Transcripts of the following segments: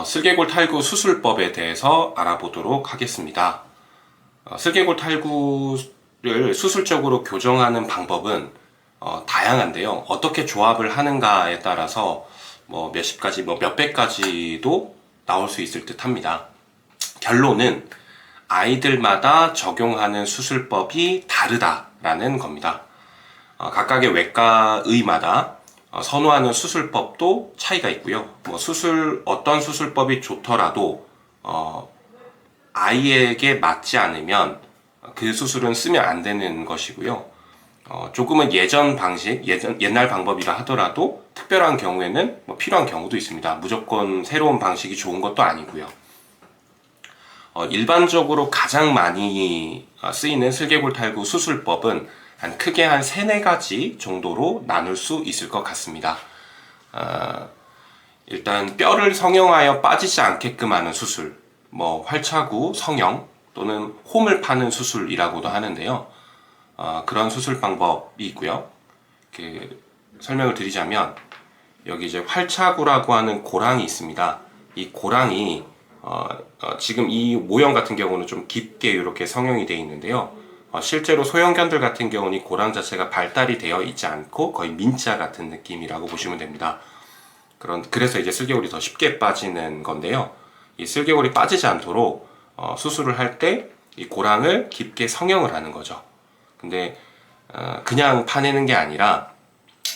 슬개골 탈구 수술법에 대해서 알아보도록 하겠습니다. 슬개골 탈구를 수술적으로 교정하는 방법은 다양한데요. 어떻게 조합을 하는가에 따라서 몇십 가지, 몇백 가지도 나올 수 있을 듯 합니다. 결론은 아이들마다 적용하는 수술법이 다르다라는 겁니다. 각각의 외과의마다 선호하는 수술법도 차이가 있고요. 어떤 수술법이 좋더라도 아이에게 맞지 않으면 그 수술은 쓰면 안 되는 것이고요. 조금은 옛날 방법이라 하더라도 특별한 경우에는 필요한 경우도 있습니다. 무조건 새로운 방식이 좋은 것도 아니고요. 일반적으로 가장 많이 쓰이는 슬개골 탈구 수술법은 크게 한 3-4가지 정도로 나눌 수 있을 것 같습니다. 일단 뼈를 성형하여 빠지지 않게끔 하는 수술, 활차구 성형 또는 홈을 파는 수술이라고도 하는데요. 그런 수술 방법이 있고요. 설명을 드리자면 여기 이제 활차구라고 하는 고랑이 있습니다. 이 고랑이 지금 이 모형 같은 경우는 좀 깊게 이렇게 성형이 되어 있는데요. 실제로 소형견들 같은 경우는 이 고랑 자체가 발달이 되어 있지 않고 거의 민자 같은 느낌이라고 보시면 됩니다. 그래서 이제 슬개골이 더 쉽게 빠지는 건데요. 이 슬개골이 빠지지 않도록 수술을 할 때 이 고랑을 깊게 성형을 하는 거죠. 근데 그냥 파내는 게 아니라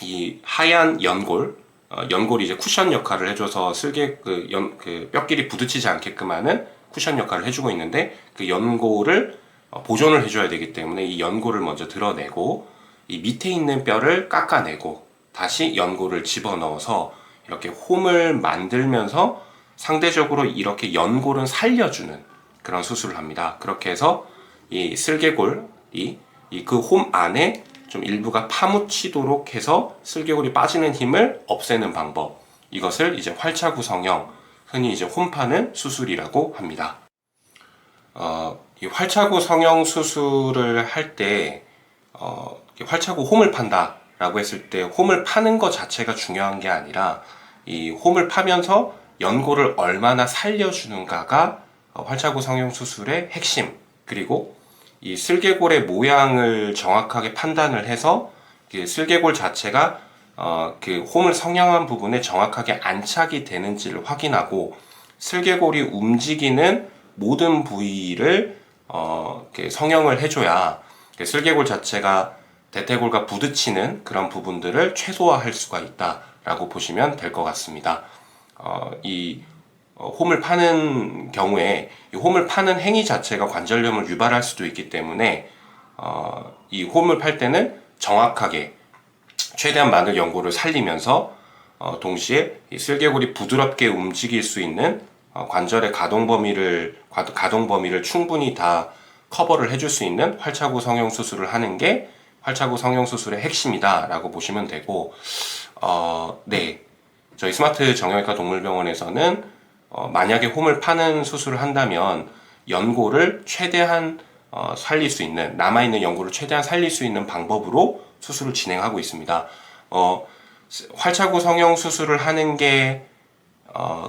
이 하얀 연골이 이제 쿠션 역할을 해줘서 뼈끼리 부딪히지 않게끔 하는 쿠션 역할을 해주고 있는데 그 연골을 보존을 해줘야 되기 때문에 이 연골을 먼저 드러내고 이 밑에 있는 뼈를 깎아내고 다시 연골을 집어넣어서 이렇게 홈을 만들면서 상대적으로 이렇게 연골은 살려주는 그런 수술을 합니다. 그렇게 해서 이 슬개골이 그 홈 안에 좀 일부가 파묻히도록 해서 슬개골이 빠지는 힘을 없애는 방법, 이것을 이제 활차구 성형, 흔히 이제 홈 파는 수술이라고 합니다. 이 활차구 성형 수술을 할 때 활차구 홈을 판다 라고 했을 때 홈을 파는 것 자체가 중요한 게 아니라 이 홈을 파면서 연골을 얼마나 살려주는가가 활차구 성형 수술의 핵심, 그리고 이 슬개골의 모양을 정확하게 판단을 해서 슬개골 자체가 그 홈을 성형한 부분에 정확하게 안착이 되는지를 확인하고 슬개골이 움직이는 모든 부위를 성형을 해줘야 슬개골 자체가 대퇴골과 부딪히는 그런 부분들을 최소화할 수가 있다라고 보시면 될 것 같습니다. 이 홈을 파는 경우에 이 홈을 파는 행위 자체가 관절염을 유발할 수도 있기 때문에 이 홈을 팔 때는 정확하게 최대한 많은 연골을 살리면서 동시에 이 슬개골이 부드럽게 움직일 수 있는 관절의 가동 범위를 충분히 다 커버를 해줄 수 있는 활차구 성형 수술을 하는 게 활차구 성형 수술의 핵심이다 라고 보시면 되고, 저희 스마트 정형외과 동물병원에서는 만약에 홈을 파는 수술을 한다면 연골을 최대한 살릴 수 있는, 남아있는 연골을 최대한 살릴 수 있는 방법으로 수술을 진행하고 있습니다. 활차구 성형 수술을 하는 게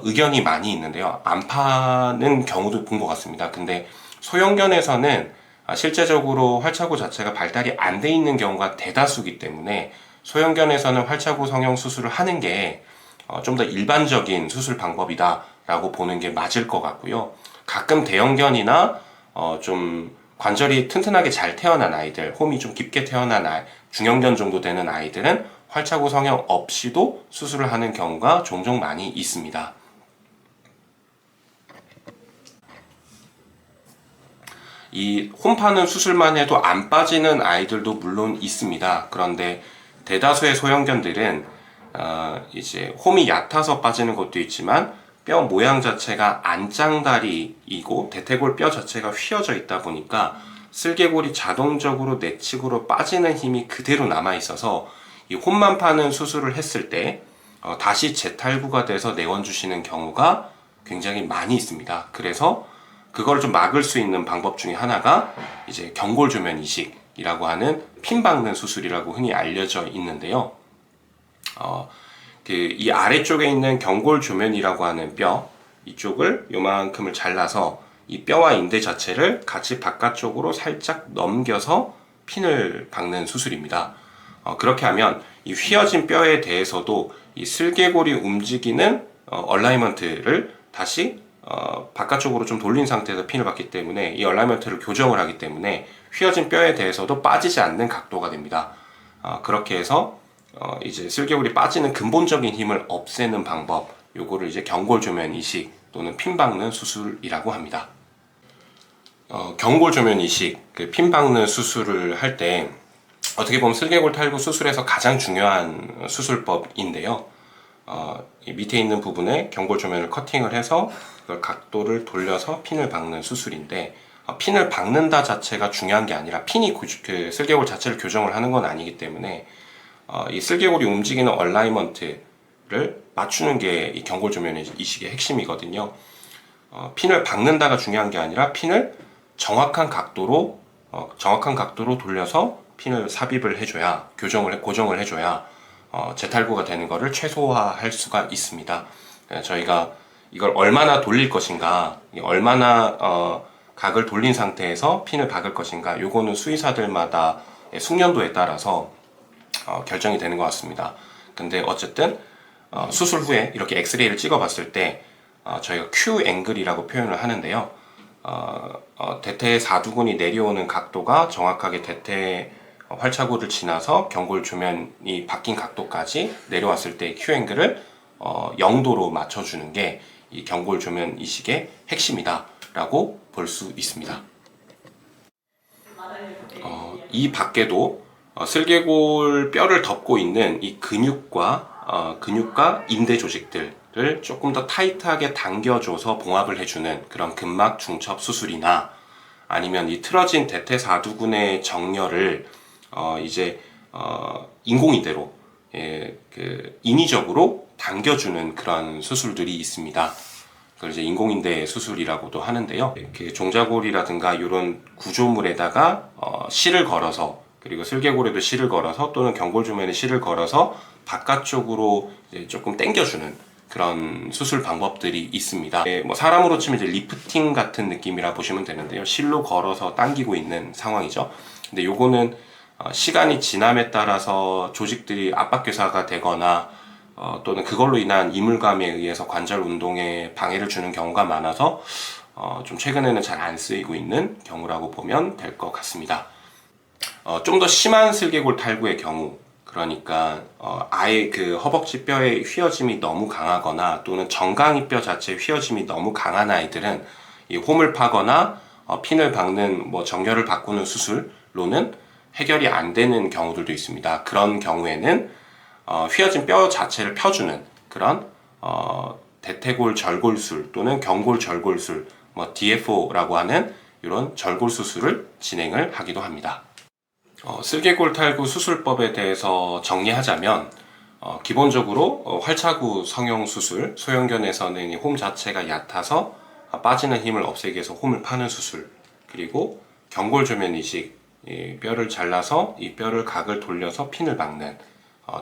의견이 많이 있는데요. 안 파는 경우도 본 것 같습니다. 근데 소형견에서는 실제적으로 활차구 자체가 발달이 안 돼 있는 경우가 대다수이기 때문에 소형견에서는 활차구 성형 수술을 하는 게 좀 더 일반적인 수술 방법이다 라고 보는 게 맞을 것 같고요. 가끔 대형견이나 좀 관절이 튼튼하게 잘 태어난 아이들, 홈이 좀 깊게 태어난 중형견 정도 되는 아이들은 활차구 성형 없이도 수술을 하는 경우가 종종 많이 있습니다. 이 홈 파는 수술만 해도 안 빠지는 아이들도 물론 있습니다. 그런데 대다수의 소형견들은 이제 홈이 얕아서 빠지는 것도 있지만 뼈 모양 자체가 안짱다리이고 대퇴골 뼈 자체가 휘어져 있다 보니까 슬개골이 자동적으로 내측으로 빠지는 힘이 그대로 남아 있어서 이 홈만 파는 수술을 했을 때 다시 재탈구가 돼서 내원 주시는 경우가 굉장히 많이 있습니다. 그래서 그걸 좀 막을 수 있는 방법 중에 하나가 이제 경골조면 이식이라고 하는 핀 박는 수술이라고 흔히 알려져 있는데요. 이 아래쪽에 있는 경골조면이라고 하는 뼈, 이쪽을 요만큼을 잘라서 이 뼈와 인대 자체를 같이 바깥쪽으로 살짝 넘겨서 핀을 박는 수술입니다. 그렇게 하면 이 휘어진 뼈에 대해서도 이 슬개골이 움직이는 얼라이먼트를 다시 바깥쪽으로 좀 돌린 상태에서 핀을 박기 때문에 이 얼라이먼트를 교정을 하기 때문에 휘어진 뼈에 대해서도 빠지지 않는 각도가 됩니다. 그렇게 해서 이제 슬개골이 빠지는 근본적인 힘을 없애는 방법, 요거를 이제 경골조면 이식 또는 핀 박는 수술이라고 합니다. 경골조면 이식, 그 핀 박는 수술을 할 때 어떻게 보면 슬개골 탈구 수술에서 가장 중요한 수술법인데요. 이 밑에 있는 부분에 경골조면을 커팅을 해서 그걸 각도를 돌려서 핀을 박는 수술인데, 핀을 박는다 자체가 중요한 게 아니라 핀이 그 슬개골 자체를 교정을 하는 건 아니기 때문에 이 슬개골이 움직이는 얼라이먼트를 맞추는 게 이 경골조면 이식의 핵심이거든요. 핀을 박는다가 중요한 게 아니라 핀을 정확한 각도로 돌려서 핀을 삽입을 해줘야, 고정을 해줘야 재탈구가 되는 것을 최소화할 수가 있습니다. 저희가 이걸 얼마나 돌릴 것인가, 얼마나 각을 돌린 상태에서 핀을 박을 것인가, 요거는 수의사들마다 숙련도에 따라서 결정이 되는 것 같습니다. 근데 어쨌든 수술 후에 이렇게 엑스레이를 찍어 봤을 때 저희가 Q 앵글이라고 표현을 하는데요. 대퇴 사두근이 내려오는 각도가 정확하게 대퇴 활차구를 지나서 경골조면이 바뀐 각도까지 내려왔을 때 Q 앵글을 0도로 맞춰주는 게 이 경골조면 이식의 핵심이다 라고 볼 수 있습니다. 이 밖에도 슬개골 뼈를 덮고 있는 이 근육과 인대 조직들을 조금 더 타이트하게 당겨줘서 봉합을 해주는 그런 근막 중첩 수술이나, 아니면 이 틀어진 대퇴사두근의 정렬을 인공인대로 인위적으로 당겨주는 그런 수술들이 있습니다. 그걸 이제 인공인대 수술이라고도 하는데요. 종자골이라든가 이런 구조물에다가 실을 걸어서, 그리고 슬개골에도 실을 걸어서 또는 경골조면에 실을 걸어서 바깥쪽으로 이제 조금 당겨주는 그런 수술 방법들이 있습니다. 뭐 사람으로 치면 이제 리프팅 같은 느낌이라 보시면 되는데요. 실로 걸어서 당기고 있는 상황이죠. 근데 요거는 시간이 지남에 따라서 조직들이 압박괴사가 되거나 또는 그걸로 인한 이물감에 의해서 관절 운동에 방해를 주는 경우가 많아서 좀 최근에는 잘 안 쓰이고 있는 경우라고 보면 될 것 같습니다. 좀 더 심한 슬개골 탈구의 경우, 그러니까 아예 그 허벅지 뼈의 휘어짐이 너무 강하거나 또는 정강이 뼈 자체의 휘어짐이 너무 강한 아이들은 이 홈을 파거나 핀을 박는 정렬을 바꾸는 수술로는 해결이 안 되는 경우들도 있습니다. 그런 경우에는 휘어진 뼈 자체를 펴주는 그런 대퇴골 절골술 또는 경골 절골술, DFO라고 하는 이런 절골 수술을 진행을 하기도 합니다. 슬개골 탈구 수술법에 대해서 정리하자면 기본적으로 활차구 성형 수술, 소형견에서는 이 홈 자체가 얕아서 빠지는 힘을 없애기 위해서 홈을 파는 수술, 그리고 경골조면 이식, 이 뼈를 잘라서 이 뼈를 각을 돌려서 핀을 박는,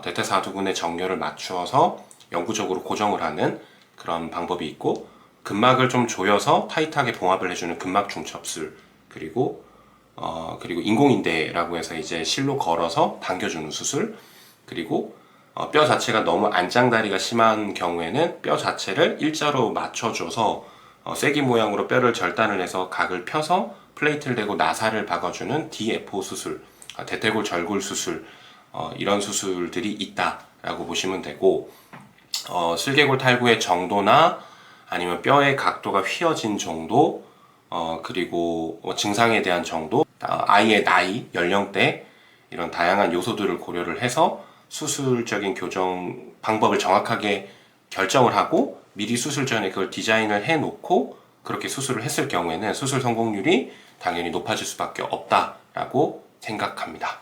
대퇴사두근의 정렬을 맞추어서 영구적으로 고정을 하는 그런 방법이 있고, 근막을 좀 조여서 타이트하게 봉합을 해주는 근막 중첩술, 그리고 인공인대라고 해서 이제 실로 걸어서 당겨주는 수술, 그리고 뼈 자체가 너무 안짱다리가 심한 경우에는 뼈 자체를 일자로 맞춰줘서 쐐기 모양으로 뼈를 절단을 해서 각을 펴서 플레이트를 대고 나사를 박아주는 DFO 수술, 대퇴골 절골 수술, 이런 수술들이 있다라고 보시면 되고, 슬개골 탈구의 정도나 아니면 뼈의 각도가 휘어진 정도, 그리고 증상에 대한 정도, 아이의 나이, 연령대, 이런 다양한 요소들을 고려를 해서 수술적인 교정 방법을 정확하게 결정을 하고 미리 수술 전에 그걸 디자인을 해 놓고 그렇게 수술을 했을 경우에는 수술 성공률이 당연히 높아질 수밖에 없다라고 생각합니다.